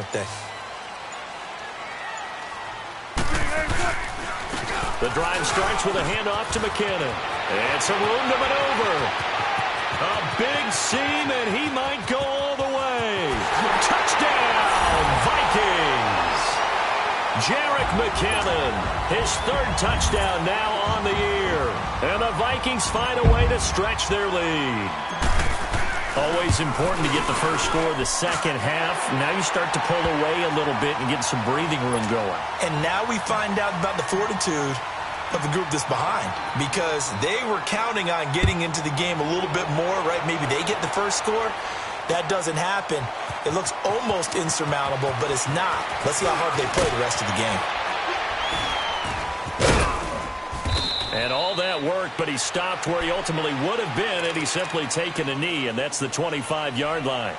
birthday. The drive starts with a handoff to McKinnon. And some room to maneuver. A big seam, and he might go all the way. Touchdown, Vikings! Jerick McKinnon, his third touchdown now on the year. And the Vikings find a way to stretch their lead. Always important to get the first score of the second half. Now you start to pull away a little bit and get some breathing room going. And now we find out about the fortitude of the group that's behind, because they were counting on getting into the game a little bit more, right? Maybe they get the first score. That doesn't happen. It looks almost insurmountable, but it's not. Let's see how hard they play the rest of the game. And all that work, but he stopped where he ultimately would have been had he simply taken a knee, and that's the 25-yard line.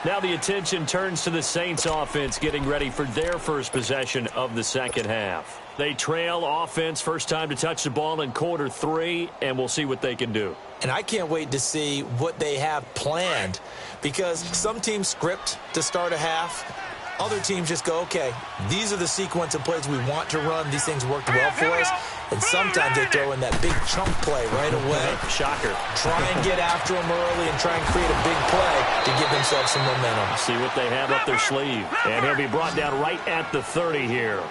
Now the attention turns to the Saints offense getting ready for their first possession of the second half. They trail offense, first time to touch the ball in quarter 3, and we'll see what they can do. And I can't wait to see what they have planned, because some teams script to start a half. Other teams just go, okay, these are the sequence of plays we want to run. These things worked well for us. And sometimes they throw in that big chunk play right away. Shocker. Try and get after them early and try and create a big play to give themselves some momentum. See what they have up their sleeve. And he'll be brought down right at the 30 here.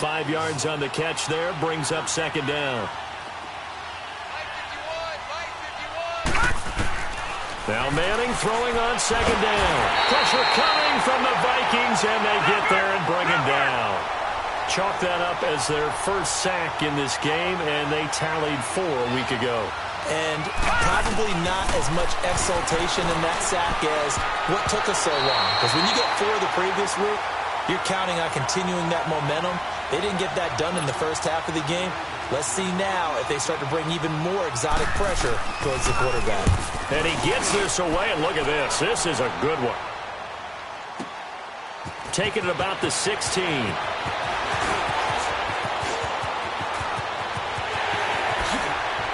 5 yards on the catch there, brings up second down. Now Manning throwing on second down. Pressure coming from the Vikings, and they get there and bring him down. Chalk that up as their first sack in this game, and they tallied 4 a week ago. And probably not as much exultation in that sack as what took us so long. Because when you get 4 the previous week, you're counting on continuing that momentum. They didn't get that done in the first half of the game. Let's see now if they start to bring even more exotic pressure towards the quarterback. And he gets this away, and look at this. This is a good one. Taking it about the 16.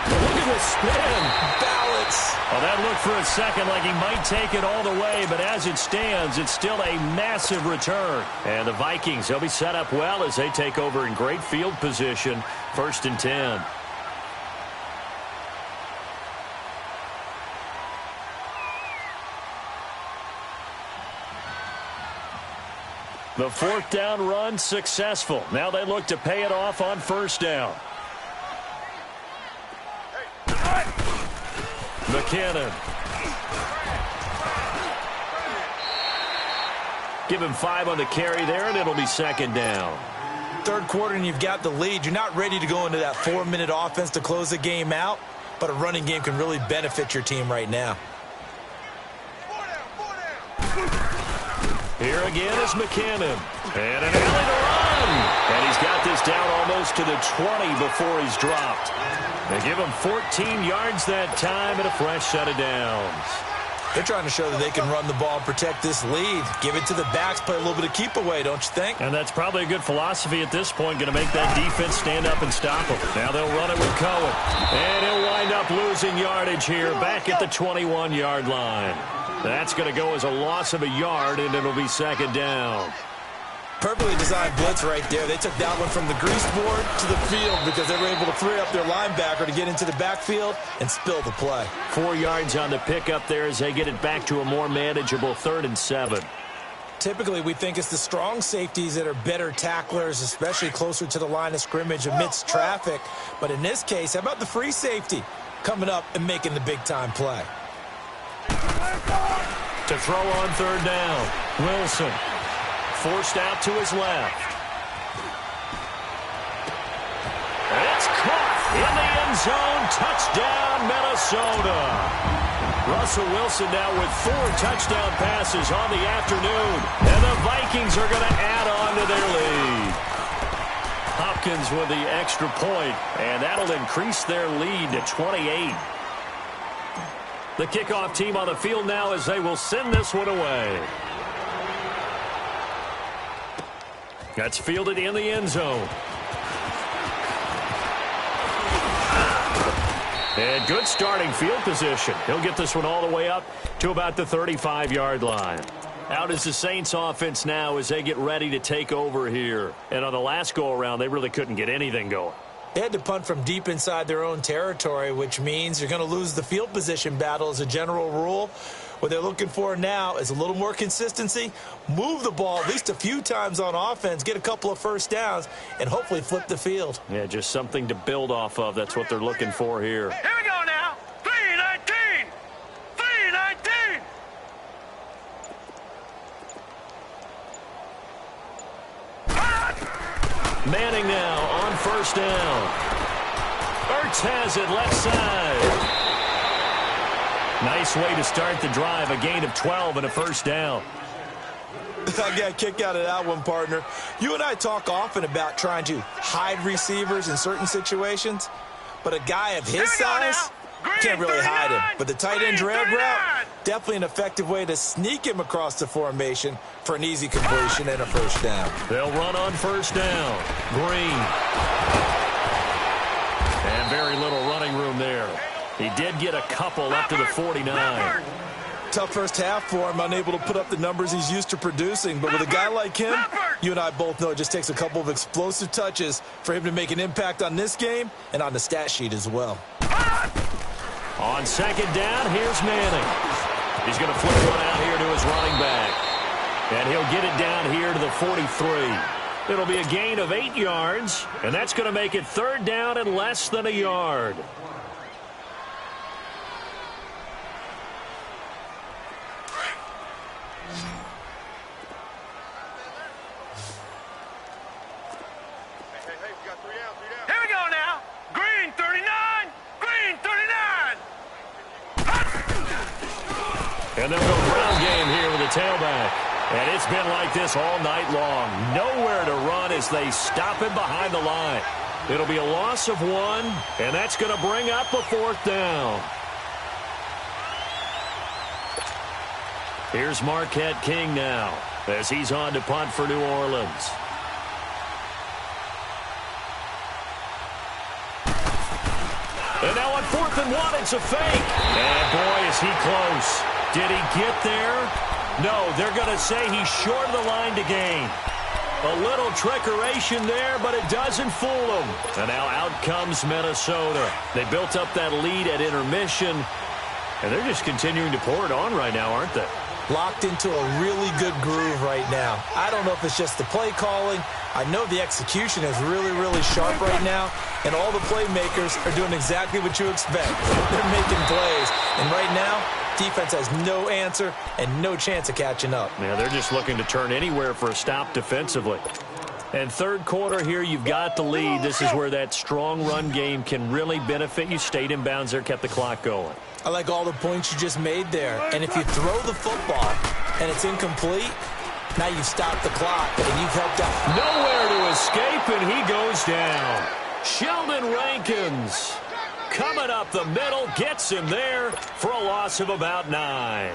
Look at this spin. Balance. Well, that looked for a second like he might take it all the way, but as it stands, it's still a massive return. And the Vikings, they'll be set up well as they take over in great field position, 1st and 10. The 4th down run successful. Now they look to pay it off on 1st down. McKinnon. Give him 5 on the carry there, and it'll be second down. Third quarter, and you've got the lead. You're not ready to go into that 4-minute offense to close the game out, but a running game can really benefit your team right now. Here again is McKinnon. And an alley to run. And he's got this down almost to the 20 before he's dropped. They give him 14 yards that time and a fresh set of downs. They're trying to show that they can run the ball and protect this lead. Give it to the backs, play a little bit of keep away, don't you think? And that's probably a good philosophy at this point, going to make that defense stand up and stop him. Now they'll run it with Cohen. And he'll wind up losing yardage here back at the 21-yard line. That's going to go as a loss of a yard, and it'll be second down. Perfectly designed blitz right there. They took that one from the grease board to the field because they were able to free up their linebacker to get into the backfield and spill the play. 4 yards on the pickup there as they get it back to a more manageable 3rd and 7. Typically, we think it's the strong safeties that are better tacklers, especially closer to the line of scrimmage amidst traffic. But in this case, how about the free safety coming up and making the big-time play? To throw on 3rd down, Wilson. Forced out to his left. And it's caught in the end zone. Touchdown, Minnesota. Russell Wilson now with 4 touchdown passes on the afternoon. And the Vikings are going to add on to their lead. Hopkins with the extra point, and that'll increase their lead to 28. The kickoff team on the field now as they will send this one away. That's fielded in the end zone. And good starting field position. He'll get this one all the way up to about the 35-yard line. Out is the Saints offense now as they get ready to take over here. And on the last go-around, they really couldn't get anything going. They had to punt from deep inside their own territory, which means you're going to lose the field position battle as a general rule. What they're looking for now is a little more consistency, move the ball at least a few times on offense, get a couple of first downs, and hopefully flip the field. Yeah, just something to build off of. That's what they're looking for here. Here we go now. 3-19. 3-19. Manning now on first down. Ertz has it left side. Nice way to start the drive. A gain of 12 and a first down. I got a kick out of that one, partner. You and I talk often about trying to hide receivers in certain situations, but a guy of his size can't really hide him. But the tight end drag route, definitely an effective way to sneak him across the formation for an easy completion and a first down. They'll run on first down. Green. And very little running room there. He did get a couple up to the 49. Tough first half for him, unable to put up the numbers he's used to producing. But with a guy like him, you and I both know it just takes a couple of explosive touches for him to make an impact on this game and on the stat sheet as well. On second down, here's Manning. He's going to flip one out here to his running back. And he'll get it down here to the 43. It'll be a gain of 8 yards, and that's going to make it third down and less than a yard. Here we go now. Green 39. Green 39. And they'll go ground game here with a tailback. And it's been like this all night long. Nowhere to run as they stop him behind the line. It'll be a loss of 1, and that's going to bring up a fourth down. Here's Marquette King now as he's on to punt for New Orleans. And now on 4th and 1, it's a fake. And boy, is he close. Did he get there? No, they're going to say he's short of the line to gain. A little trickeration there, but it doesn't fool them. And now out comes Minnesota. They built up that lead at intermission, and they're just continuing to pour it on right now, aren't they? Locked into a really good groove right now. I don't know if it's just the play calling. I know the execution is really, really sharp right now, and all the playmakers are doing exactly what you expect. They're making plays, and right now, defense has no answer and no chance of catching up. Yeah, they're just looking to turn anywhere for a stop defensively. And third quarter here, you've got the lead. This is where that strong run game can really benefit you. Stayed in bounds there, kept the clock going. I like all the points you just made there. And if you throw the football and it's incomplete, now you've stopped the clock and you've helped out. Nowhere to escape, and he goes down. Sheldon Rankins coming up the middle, gets him there for a loss of about 9.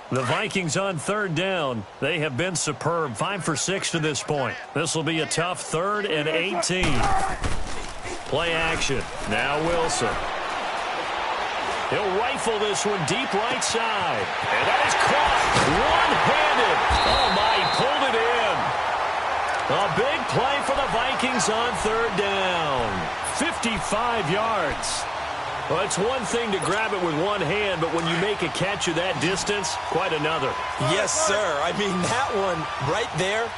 The Vikings on third down. They have been superb. 5 for 6 to this point. This will be a tough 3rd and 18. Play action. Now Wilson. He'll rifle this one deep right side. And that is caught one-handed. Oh, my, he pulled it in. A big play for the Vikings on third down. 55 yards. Well, it's one thing to grab it with one hand, but when you make a catch of that distance, quite another. Yes, sir. I mean, that one right there,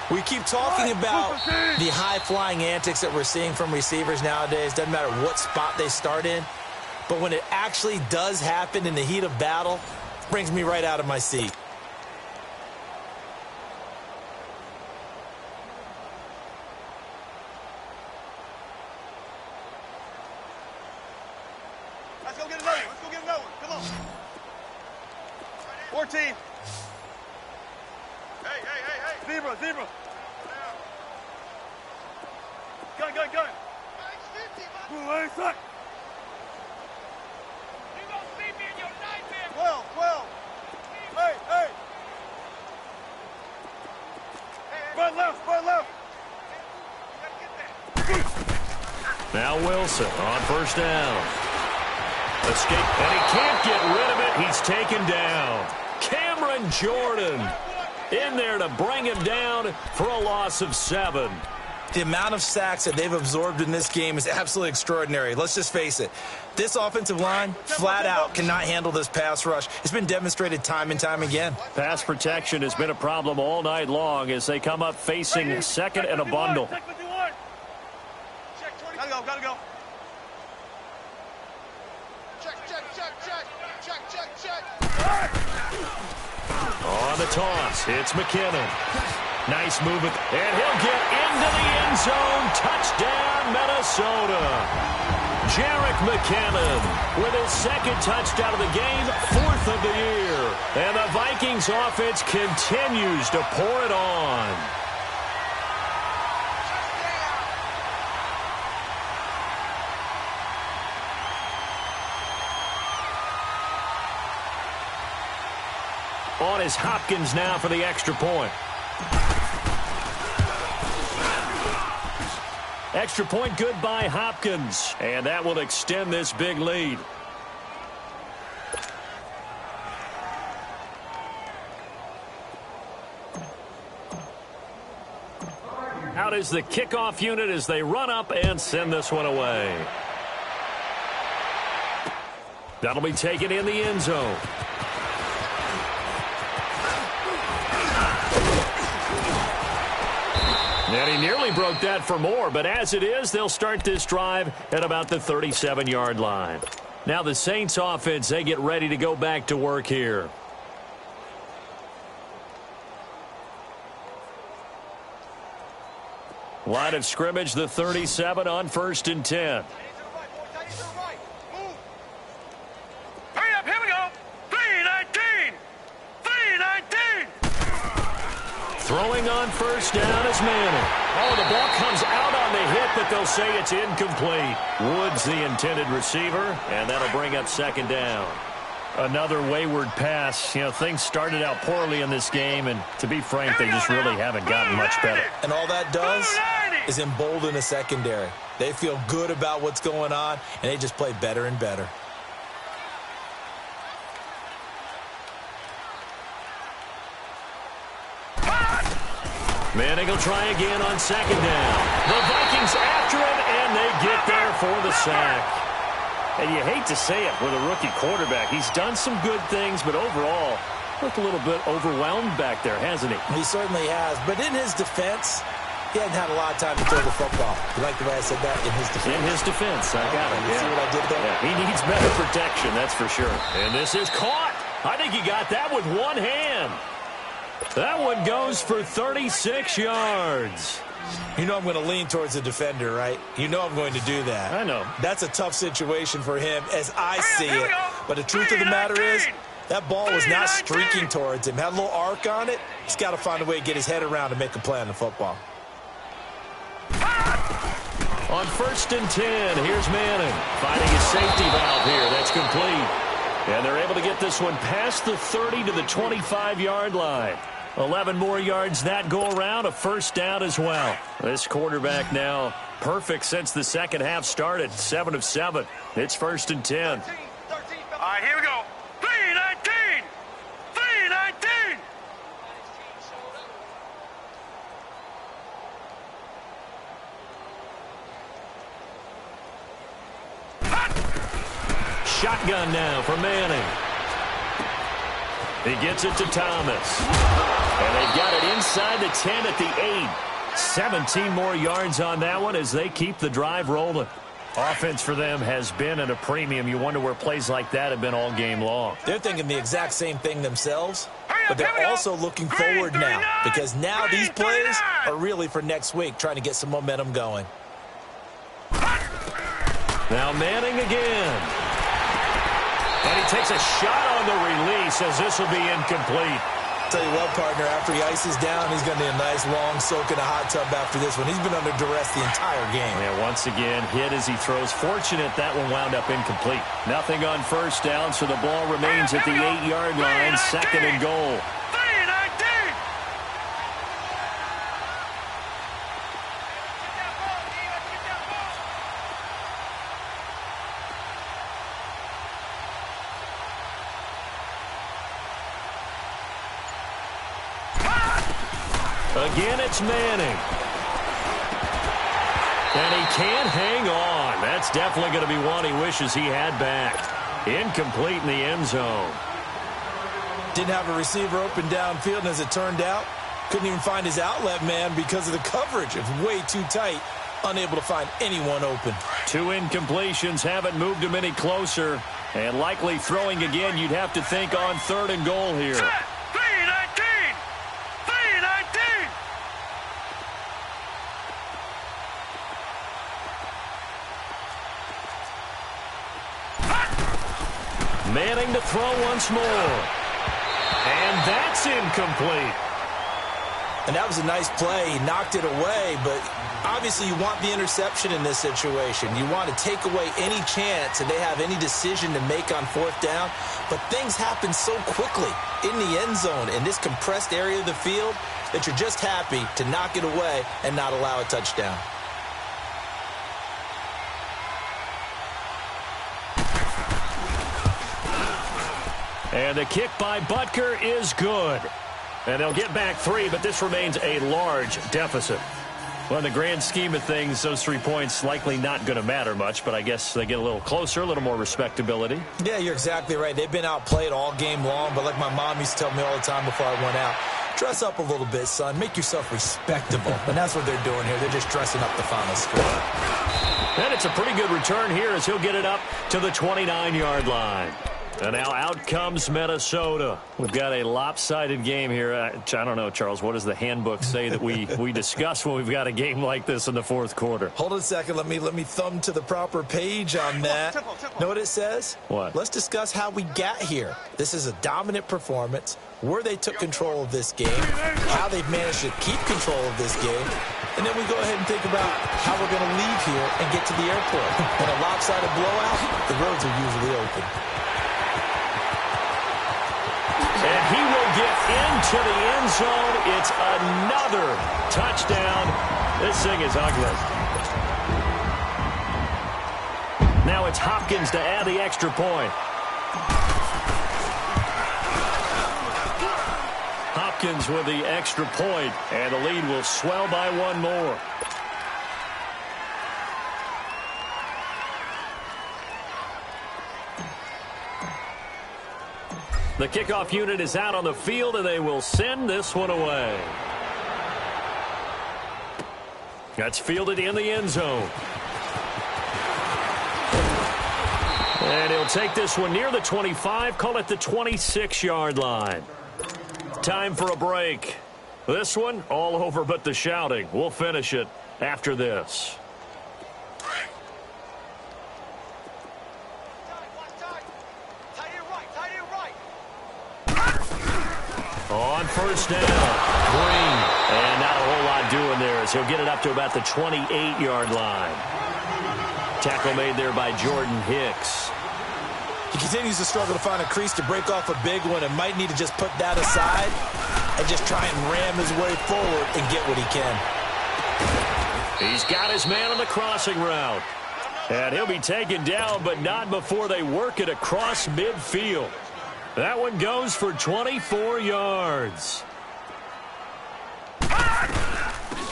we keep talking about the high-flying antics that we're seeing from receivers nowadays. Doesn't matter what spot they start in. But when it actually does happen in the heat of battle, it brings me right out of my seat. Let's go get another one. Let's go get another one. Come on. 14. Hey. Zebra. Gun. Ooh, hey, son. You gonna see me in your nightmare. 12. Hey. Now Wilson on first down. Escape, and he can't get rid of it. He's taken down. Cameron Jordan in there to bring him down for a loss of 7. The amount of sacks that they've absorbed in this game is absolutely extraordinary. Let's just face it. This offensive line, flat out, cannot handle this pass rush. It's been demonstrated time and time again. Pass protection has been a problem all night long as they come up facing second and a bundle. Gotta go. Check. On the toss, it's McKinnon. Nice movement, and he'll get into the end zone. Touchdown, Minnesota. Jerick McKinnon with his second touchdown of the game, 4th of the year. And the Vikings offense continues to pour it on. On is Hopkins now for the extra point. Extra point good by Hopkins. And that will extend this big lead. Out is the kickoff unit as they run up and send this one away. That'll be taken in the end zone. And he nearly broke that for more, but as it is, they'll start this drive at about the 37-yard line. Now the Saints offense, they get ready to go back to work here. Line of scrimmage, the 37 on 1st and 10. Hurry up, here we go. 3-19. Throwing on first down is Manning. Oh, the ball comes out on the hit, but they'll say it's incomplete. Woods the intended receiver, and that'll bring up 2nd down. Another wayward pass. You know, things started out poorly in this game, and to be frank, they just really haven't gotten much better. And all that does is embolden the secondary. They feel good about what's going on, and they just play better and better. Manning will try again on 2nd down. The Vikings after him, and they get there for the sack. And you hate to say it with a rookie quarterback. He's done some good things, but overall, looked a little bit overwhelmed back there, hasn't he? He certainly has. But in his defense, he hasn't had a lot of time to throw the football. You like the way I said that? In his defense. In his defense, I got it. You see what I did there? Yeah, he needs better protection, that's for sure. And this is caught. I think he got that with one hand. That one goes for 36 yards. You know I'm going to lean towards the defender, right? You know I'm going to do that. I know. That's a tough situation for him as I see it. But the truth of the matter is, that ball was not streaking towards him. Had a little arc on it. He's got to find a way to get his head around and make a play on the football. On 1st and 10, here's Manning. Finding his safety valve here. That's complete. And they're able to get this one past the 30 to the 25-yard line. 11 more yards that go around, a 1st down as well. This quarterback now perfect since the second half started. 7 of 7. It's 1st and 10. All right, here we go. 3-19. 3-19. Shotgun now for Manning. He gets it to Thomas. And they've got it inside the 10 at the 8. 17 more yards on that one as they keep the drive rolling. Offense for them has been at a premium. You wonder where plays like that have been all game long. They're thinking the exact same thing themselves, but they're also looking forward now because now these plays are really for next week, trying to get some momentum going. Now Manning again. And he takes a shot on the release as this will be incomplete. Tell you what, partner, after he ices down, he's going to need a nice long soak in a hot tub after this one. He's been under duress the entire game. Yeah, once again, hit as he throws. Fortunate that one wound up incomplete. Nothing on 1st down, so the ball remains at the 8-yard line, 2nd and goal. Again, it's Manning. And he can't hang on. That's definitely going to be one he wishes he had back. Incomplete in the end zone. Didn't have a receiver open downfield, and as it turned out, couldn't even find his outlet man because of the coverage. It was way too tight. Unable to find anyone open. 2 incompletions haven't moved him any closer. And likely throwing again, you'd have to think on 3rd and goal here. Set. 3-19. 3-19. Manning to throw once more. And that's incomplete. And that was a nice play. He knocked it away, but obviously you want the interception in this situation. You want to take away any chance and they have any decision to make on 4th down. But things happen so quickly in the end zone in this compressed area of the field that you're just happy to knock it away and not allow a touchdown. And the kick by Butker is good. And they'll get back 3, but this remains a large deficit. Well, in the grand scheme of things, those 3 points likely not going to matter much, but I guess they get a little closer, a little more respectability. Yeah, you're exactly right. They've been outplayed all game long, but like my mom used to tell me all the time before I went out, dress up a little bit, son. Make yourself respectable. And that's what they're doing here. They're just dressing up the final score. And it's a pretty good return here as he'll get it up to the 29-yard line. And now out comes Minnesota. We've got a lopsided game here. I don't know, Charles, what does the handbook say that we discuss when we've got a game like this in the 4th quarter? Hold on a second. Let me thumb to the proper page on that. Know what it says? What? Let's discuss how we got here. This is a dominant performance, where they took control of this game, how they've managed to keep control of this game, and then we go ahead and think about how we're going to leave here and get to the airport. In a lopsided blowout, the roads are usually open. And he will get into the end zone. It's another touchdown. This thing is ugly. Now it's Hopkins to add the extra point. Hopkins with the extra point, and the lead will swell by 1 more. The kickoff unit is out on the field, and they will send this one away. That's fielded in the end zone. And he'll take this one near the 25, call it the 26-yard line. Time for a break. This one, all over but the shouting. We'll finish it after this. On 1st down, Green. And not a whole lot doing there as he'll get it up to about the 28-yard line. Tackle made there by Jordan Hicks. He continues to struggle to find a crease to break off a big one and might need to just put that aside and just try and ram his way forward and get what he can. He's got his man on the crossing route. And he'll be taken down, but not before they work it across midfield. That one goes for 24 yards.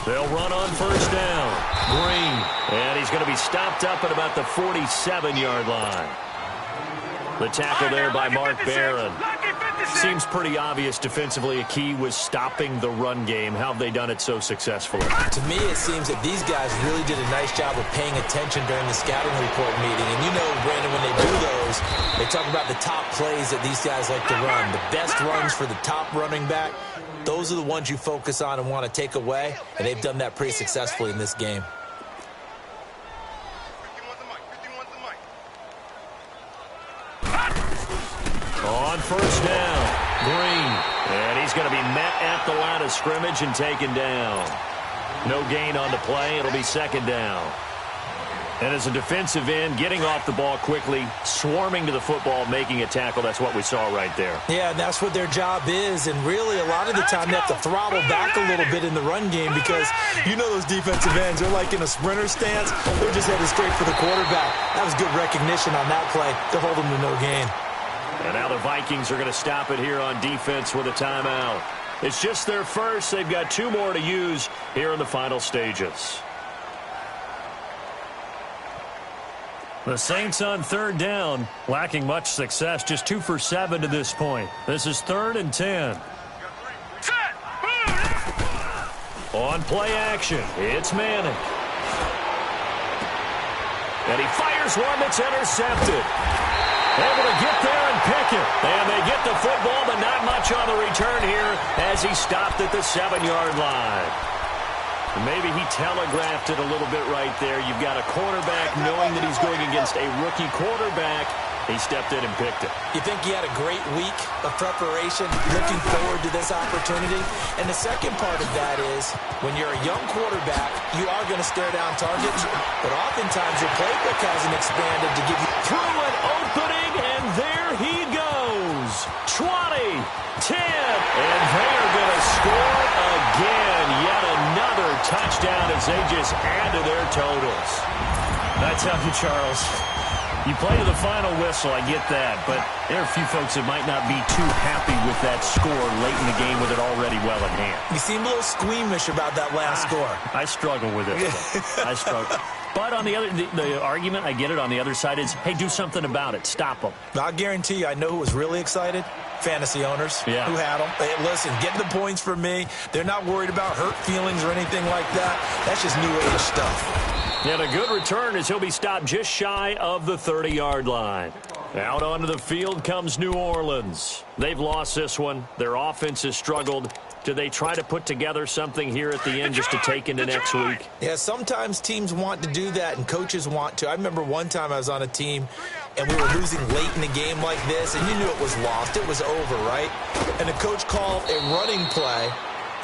They'll run on 1st down. Green. And he's going to be stopped up at about the 47-yard line. The tackle there by Mark Barron. Seems pretty obvious defensively a key was stopping the run game. How have they done it so successfully? To me, it seems that these guys really did a nice job of paying attention during the scouting report meeting. And you know, Brandon, when they do those, they talk about the top plays that these guys like to run. The best runs for the top running back, those are the ones you focus on and want to take away. And they've done that pretty successfully in this game. On 1st down, Green. And he's going to be met at the line of scrimmage and taken down. No gain on the play. It'll be 2nd down. And as a defensive end, getting off the ball quickly, swarming to the football, making a tackle, that's what we saw right there. Yeah, and that's what their job is. And really, a lot of the time, they have to throttle back a little bit in the run game because you know those defensive ends, they're like in a sprinter stance. They're just headed straight for the quarterback. That was good recognition on that play to hold them to no gain. And now the Vikings are going to stop it here on defense with a timeout. It's just their first. They've got 2 more to use here in the final stages. The Saints on 3rd down, lacking much success, just 2 for 7 to this point. This is 3rd and 10. Set. On play action, it's Manning. And he fires one that's intercepted. Able to get there and pick it. And they get the football, but not much on the return here as he stopped at the 7-yard line. Maybe he telegraphed it a little bit right there. You've got a quarterback knowing that he's going against a rookie quarterback. He stepped in and picked it. You think he had a great week of preparation, looking forward to this opportunity? And the second part of that is, when you're a young quarterback, you are going to stare down targets, but oftentimes your playbook hasn't expanded to give you... Through an opening, and there he goes. 20, 10, and they are going to score again. Yet another touchdown as they just add to their totals. I tell you, Charles, you play to the final whistle, I get that, but there are a few folks that might not be too happy with that score late in the game with it already well in hand. You seem a little squeamish about that last score. I struggle with it. I struggle. But on the other, the argument, I get it, on the other side is, hey, do something about it. Stop them. I guarantee you, I know who was really excited. Fantasy owners who had them. Hey, listen, get the points from me. They're not worried about hurt feelings or anything like that. That's just new age stuff. And a good return as he'll be stopped just shy of the 30-yard line. Out onto the field comes New Orleans. They've lost this one. Their offense has struggled. Do they try to put together something here at the end just to take into next week? Yeah, sometimes teams want to do that and coaches want to. I remember one time I was on a team and we were losing late in the game like this, and you knew it was lost. It was over, right? And the coach called a running play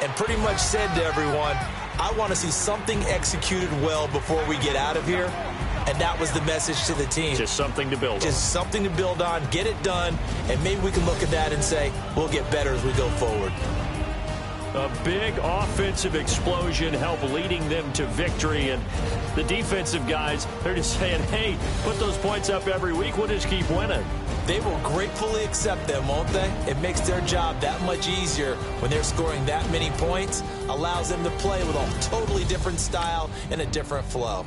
and pretty much said to everyone, I want to see something executed well before we get out of here. And that was the message to the team. Just something to build on. Just something to build on, get it done, and maybe we can look at that and say, we'll get better as we go forward. A big offensive explosion helped leading them to victory. And the defensive guys, they're just saying, hey, put those points up every week. We'll just keep winning. They will gratefully accept them, won't they? It makes their job that much easier when they're scoring that many points. Allows them to play with a totally different style and a different flow.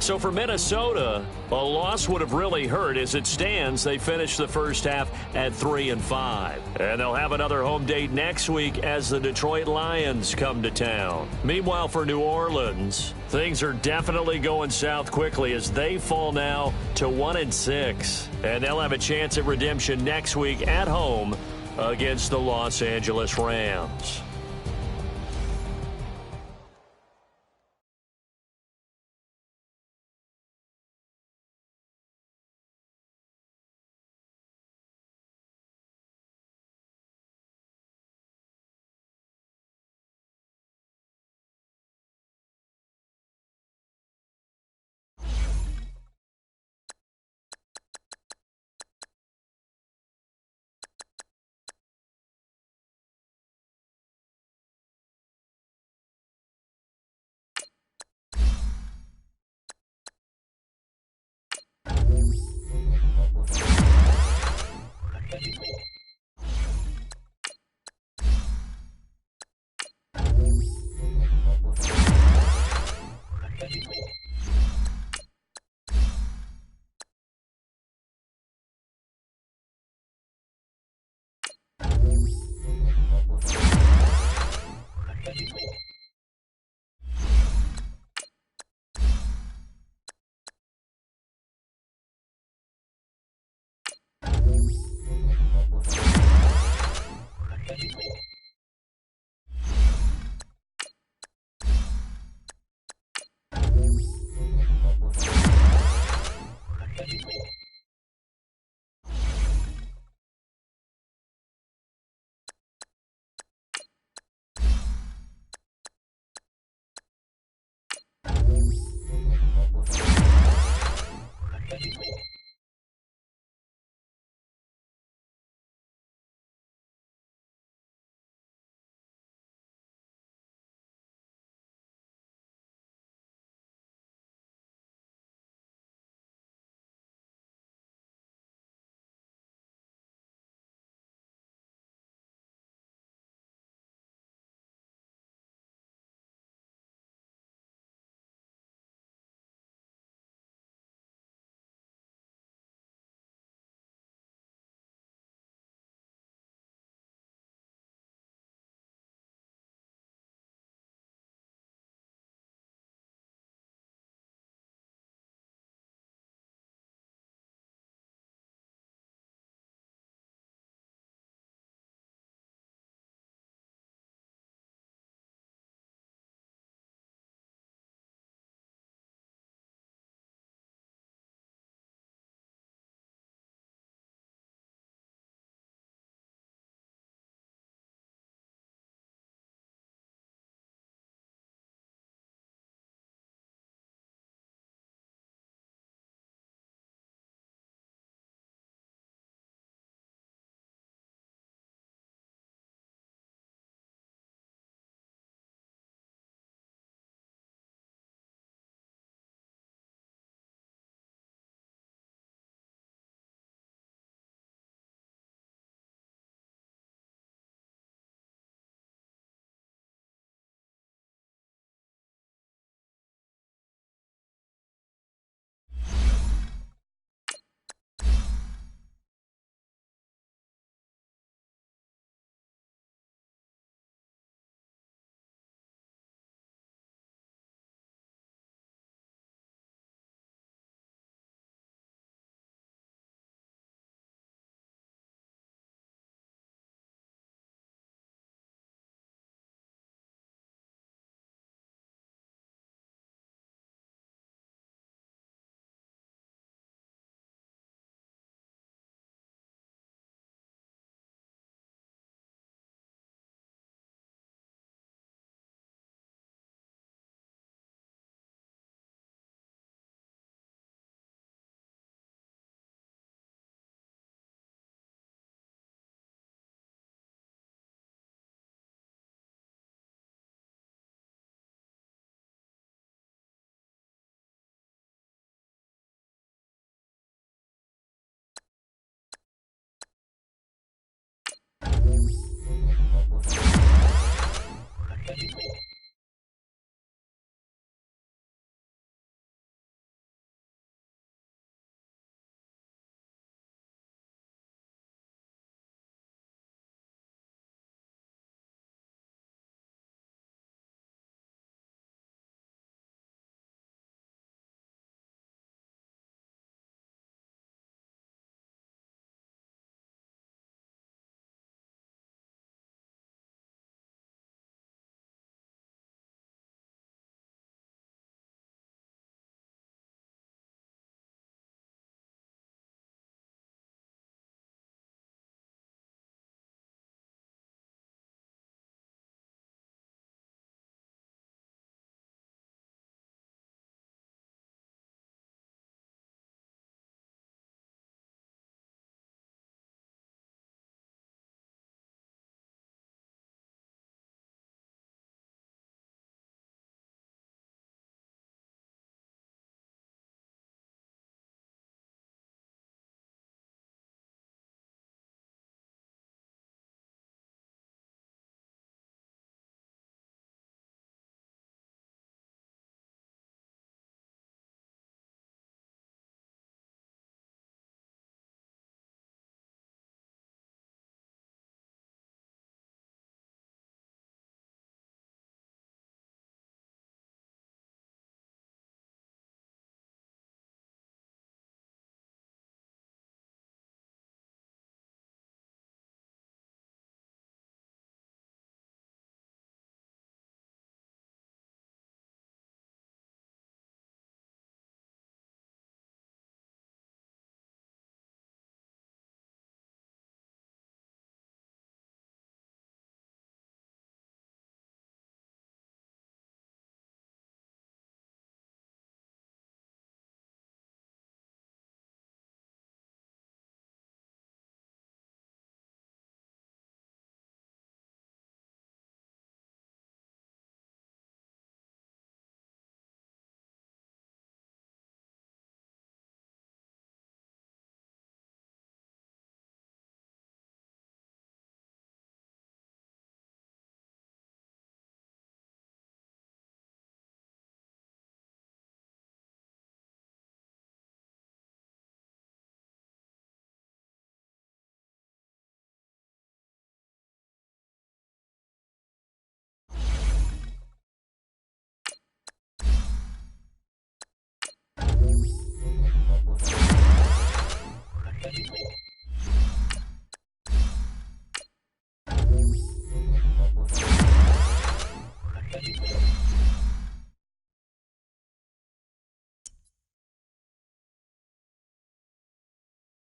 So for Minnesota, a loss would have really hurt. As it stands, they finished the first half at 3-5. And they'll have another home date next week as the Detroit Lions come to town. Meanwhile, for New Orleans, things are definitely going south quickly as they fall now to 1-6. And they'll have a chance at redemption next week at home against the Los Angeles Rams.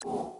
you